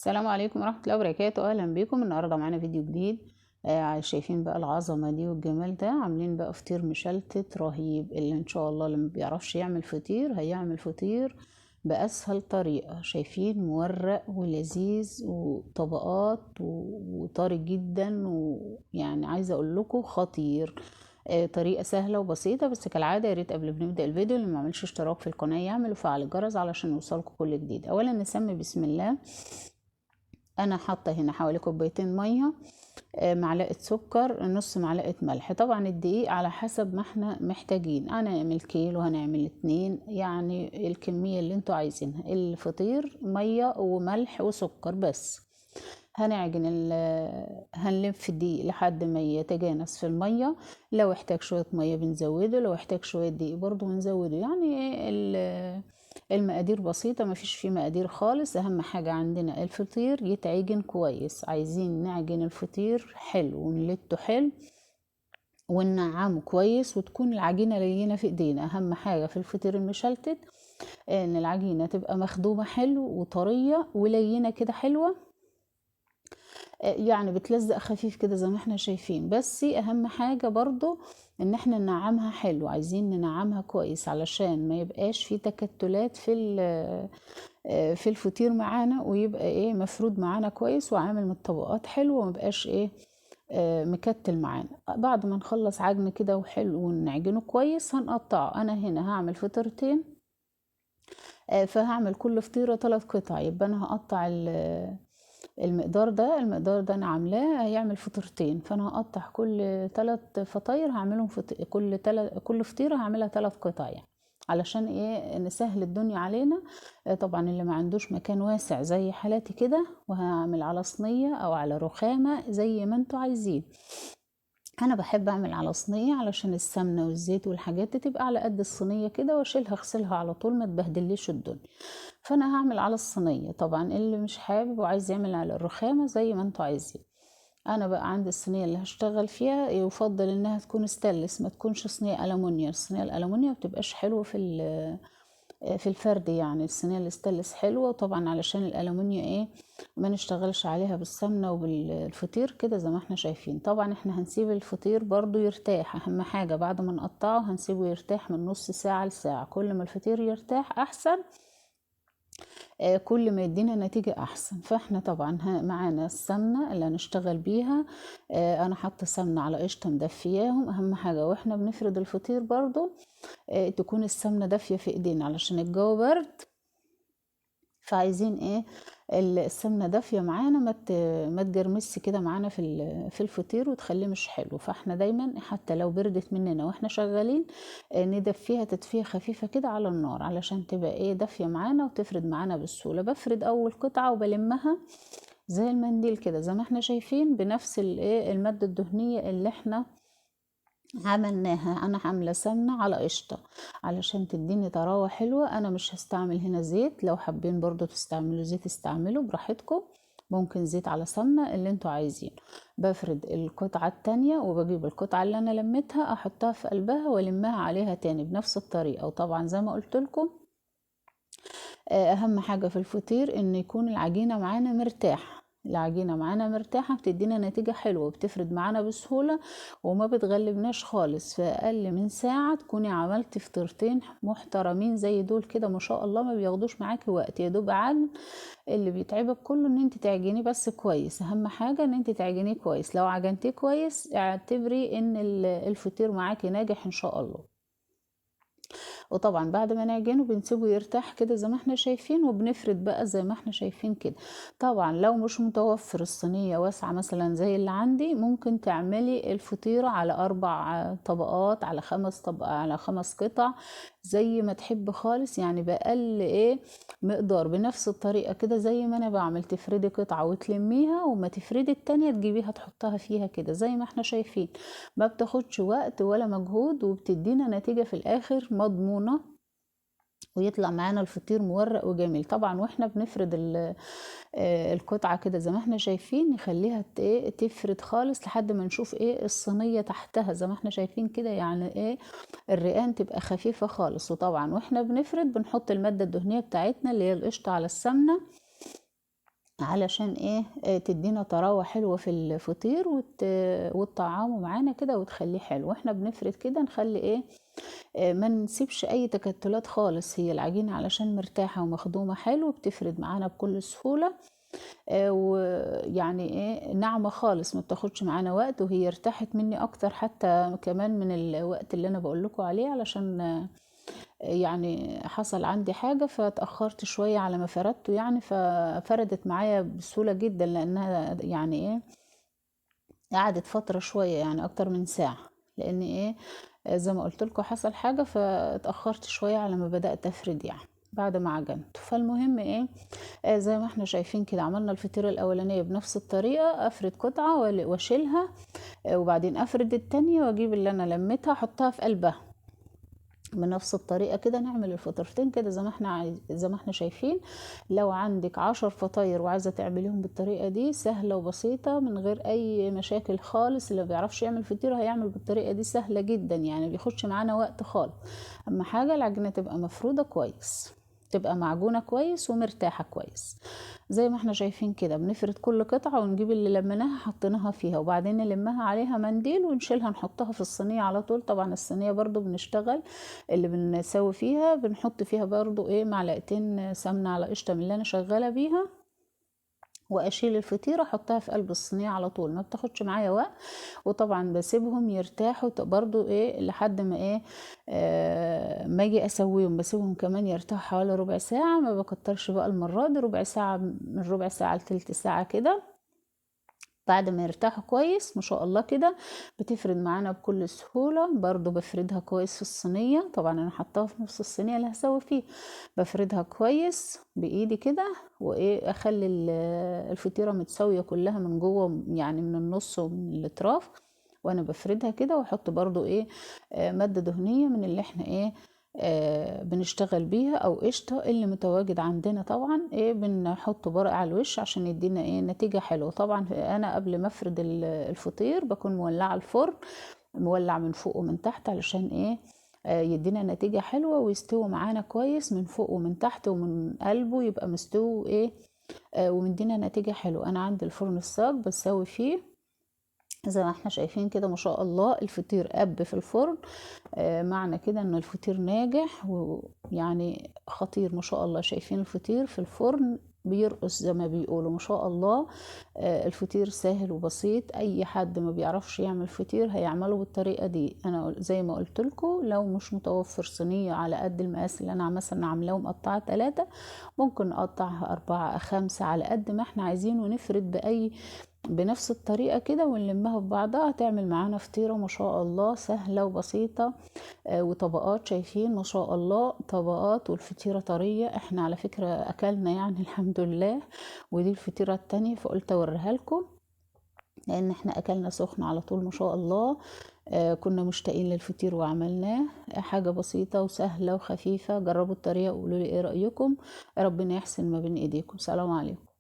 السلام عليكم ورحمة الله وبركاته. أهلا بكم. النهاردة معانا فيديو جديد. شايفين بقى العظمة دي والجمال ده، عاملين بقى فطير مشلتت رهيب، اللي إن شاء الله اللي مبيعرفش يعمل فطير هيعمل فطير بأسهل طريقة. شايفين مورق ولذيذ وطبقات وطري جدا، ويعني عايزة أقول لكم خطير. طريقة سهلة وبسيطة، بس كالعادة ياريت قبل ما نبدأ الفيديو اللي معملش اشتراك في القناة يعمل وفعل الجرس علشان يوصلكم كل جديد. أولا نسمي بسم الله. انا حاطه هنا حوالي كوبايتين ميه، معلقه سكر، نص معلقه ملح. طبعا الدقيق على حسب ما احنا محتاجين، هنعمل كيلو هنعمل 2، يعني الكميه اللي انتوا عايزينها. الفطير ميه وملح وسكر بس. هنعجن هنلف الدقيق لحد ما يتجانس في الميه. لو احتاج شويه ميه بنزوده، لو احتاج شويه دقيق برضو بنزوده. يعني المقادير بسيطة، مفيش فيه مقادير خالص. أهم حاجة عندنا الفطير يتعجن كويس. عايزين نعجن الفطير حلو ونلته حلو وننعمه كويس، وتكون العجينة لينة في ايدينا. أهم حاجة في الفطير المشلتت ان العجينة تبقى مخدومة حلو وطرية ولينة كده حلوة، يعني بتلزق خفيف كده زي ما احنا شايفين. بس اهم حاجة برضو ان احنا ننعمها حلو، عايزين ننعمها كويس علشان ما يبقاش في تكتلات في الفطير معانا، ويبقى ايه مفرود معانا كويس وعامل من الطبقات حلو، وما يبقاش ايه مكتل معانا. بعد ما نخلص عجن كده وحلو ونعجنه كويس هنقطعه. انا هنا هعمل فطيرتين، فهعمل كل فطيرة 3 قطع. يبقى انا هقطع المقدار ده انا عاملاه هيعمل فطيرتين، فانا هقطع كل 3 فطاير هعملهم كل فطيره هعملها 3 قطع، يعني علشان ايه نسهل الدنيا علينا. طبعا اللي ما عندوش مكان واسع زي حالاتي كده، وهعمل على صينيه او على رخامه زي ما انتوا عايزين. انا بحب اعمل على صينيه علشان السمنه والزيت والحاجات دي تبقى على قد الصينيه كده، واشيلها اغسلها على طول ما تبهدليش الدنيا. فانا هعمل على الصينيه. طبعا اللي مش حابب وعايز يعمل على الرخامه زي ما انتوا عايزين. انا بقى عندي الصينيه اللي هشتغل فيها يفضل انها تكون ستانلس، ما تكونش صينيه الومنيوم. الصينيه الالومنيوم ما بتبقاش حلوه في الفرد، يعني الصينيه الستانلس حلوه. طبعا علشان الالومنيوم ايه ما نشتغلش عليها بالسمنه وبالفطير كده زي ما احنا شايفين. طبعا احنا هنسيب الفطير برضو يرتاح. اهم حاجه بعد ما نقطعه هنسيبه يرتاح من نص ساعه لساعه. كل ما الفطير يرتاح احسن، كل ما يدينا نتيجة أحسن. فاحنا طبعا معانا السمنة اللي هنشتغل بيها. أنا حاطة سمنة على قشطة مدفياهم. أهم حاجة واحنا بنفرد الفطير برضو تكون السمنة دافية في ايدينا علشان الجو برد. فعايزين ايه السمنه دافيه معانا، ما تجرمس كده معانا في الفطير وتخليه مش حلو. فاحنا دايما حتى لو بردت مننا واحنا شغالين ندفيها تدفيه خفيفه كده على النار علشان تبقى ايه دافيه معانا وتفرد معانا بسهوله. بفرد اول قطعه وبلمها زي المنديل كده زي ما احنا شايفين، بنفس الايه الماده الدهنيه اللي احنا عملناها. انا عامله سمنه على قشطه علشان تديني طراوه حلوه. انا مش هستعمل هنا زيت، لو حابين برضو تستعملوا زيت استعملوا براحتكم، ممكن زيت على سمنه اللي انتوا عايزين. بفرد القطعه التانية وبجيب القطعه اللي انا لميتها احطها في قلبها والمها عليها تاني بنفس الطريقه. وطبعا زي ما قلت لكم اهم حاجة في الفطير ان يكون العجينة معانا مرتاحة. العجينة معانا مرتاحة بتدينا نتيجة حلوة، بتفرد معانا بسهولة وما بتغلبناش خالص. في اقل من ساعة تكوني عملتي فطيرتين محترمين زي دول كده ما شاء الله، ما بياخدوش معاكي وقت، يا دوب عجن. اللي بيتعبك كله ان انت تعجنيه بس كويس. اهم حاجة ان انت تعجنيه كويس. لو عجنتيه كويس اعتبري ان الفطير معاكي ناجح ان شاء الله. وطبعا بعد ما نعجنه بنسيبه يرتاح كده زي ما احنا شايفين، وبنفرد بقى زي ما احنا شايفين كده. طبعا لو مش متوفر الصينية واسعة مثلا زي اللي عندي، ممكن تعملي الفطيرة على 4 طبقات، على 5 طبقة، على 5 قطع زي ما تحب خالص، يعني بأقل ايه مقدار. بنفس الطريقة كده زي ما انا بعمل، تفردي قطعة وتلميها، وما تفردي التانية تجيبيها تحطها فيها كده زي ما احنا شايفين. ما بتاخدش وقت ولا مجهود، وبتدينا نتيجة في الآخر مضمونة، ويطلع معانا الفطير مورق وجميل. طبعا واحنا بنفرد القطعة كده زي ما احنا شايفين، نخليها تفرد خالص لحد ما نشوف ايه الصينية تحتها زي ما احنا شايفين كده، يعني ايه الرقان تبقى خفيفة خالص. وطبعا واحنا بنفرد بنحط المادة الدهنية بتاعتنا اللي هي القشطة على السمنة علشان ايه تدينا طراوة حلوة في الفطير وتطعمه معانا كده وتخليه حلو. واحنا بنفرد كده نخلي ايه ما نسيبش اي تكتلات خالص. هي العجينة علشان مرتاحة ومخدومة حلو بتفرد معانا بكل سهولة، ويعني ايه ناعمة خالص، ما بتاخدش معانا وقت، وهي ارتاحت مني اكتر حتى كمان من الوقت اللي انا بقولكوا عليه، علشان يعني حصل عندي حاجة فاتأخرت شوية على ما فردته يعني، ففردت معايا بسهولة جدا، لأنها يعني ايه قعدت فترة شوية يعني أكتر من ساعة، لأن ايه زي ما قلت لكم حصل حاجة فاتأخرت شوية على ما بدأت أفرد يعني بعد ما عجنت. فالمهم ايه زي ما احنا شايفين كده عملنا الفطيرة الأولانية بنفس الطريقة، أفرد قطعة واشيلها، وبعدين أفرد التانية وأجيب اللي أنا لميتها أحطها في قلبها بنفس الطريقة كده. نعمل الفطيرتين كده زي ما احنا زي ما احنا شايفين. لو عندك 10 فطاير وعايزة تعمليهم بالطريقة دي سهلة وبسيطة من غير اي مشاكل خالص. اللي بيعرفش يعمل فطيرة هيعمل بالطريقة دي سهلة جدا يعني، بيخش معانا وقت خالص. اما حاجة العجينة تبقى مفرودة كويس، تبقى معجونة كويس ومرتاحة كويس. زي ما احنا شايفين كده بنفرد كل قطعة ونجيب اللي لمناها حطيناها فيها، وبعدين نلمها عليها منديل ونشيلها نحطها في الصينية على طول. طبعا الصينية برضو بنشتغل اللي بنسوي فيها بنحط فيها برضو ايه معلقتين سمنة على قشطة من اللي انا شغالة بيها، واشيل الفطيرة احطها في قلب الصينية على طول، ما بتاخدش معايا وقت. وطبعا بسيبهم يرتاحوا برضو ايه لحد ما ايه ما اجي اسويهم، بسيبهم كمان يرتاحوا حوالي ربع ساعة. ما بكترش بقى المرة دي، ربع ساعة، من ربع ساعة لتلت ساعة كده. بعد ما يرتاحوا كويس ما شاء الله كده بتفرد معانا بكل سهولة. برضو بفردها كويس في الصينية، طبعا انا حطاها في نفس الصينية اللي هسوي فيه. بفردها كويس بايدي كده، وايه اخلي الفطيرة متساوية كلها من جوه يعني من النص ومن الاطراف، وانا بفردها كده. واحط برضو ايه مادة دهنية من اللي احنا ايه بنشتغل بيها او قشطة اللي متواجد عندنا. طبعا ايه بنحط ورق على الوش عشان يدينا ايه نتيجة حلوة. طبعا انا قبل ما افرد الفطير بكون مولعة الفرن، مولع من فوق ومن تحت علشان ايه يدينا نتيجة حلوة ويستوي معانا كويس من فوق ومن تحت ومن قلبه، يبقى مستوي ايه ومدينا نتيجة حلوة. انا عندي الفرن الصاج بسوي فيه زي ما احنا شايفين كده ما شاء الله الفطير قب في الفرن. معنى كده ان الفطير ناجح ويعني خطير ما شاء الله. شايفين الفطير في الفرن بيرقص زي ما بيقولوا ما شاء الله. الفطير سهل وبسيط، اي حد ما بيعرفش يعمل فطير هيعمله بالطريقة دي. انا زي ما قلت لكم لو مش متوفر صينية على قد المقاس اللي انا مثلا عاملاه مقطعة 3، ممكن نقطعها 4 5 على قد ما احنا عايزين، ونفرد بنفس الطريقة كده ونلمها في بعضها تعمل معانا فطيرة ما شاء الله سهلة وبسيطة. وطبقات شايفين ما شاء الله طبقات، والفطيرة طرية. احنا على فكرة اكلنا يعني الحمد لله، ودي الفطيرة التانية فقلت اوريها لكم لان احنا اكلنا سخن على طول ما شاء الله. كنا مشتاقين للفطير وعملناه. حاجة بسيطة وسهلة وخفيفة. جربوا الطريقة وقولوا لي ايه رأيكم. ربنا يحسن ما بين ايديكم. سلام عليكم.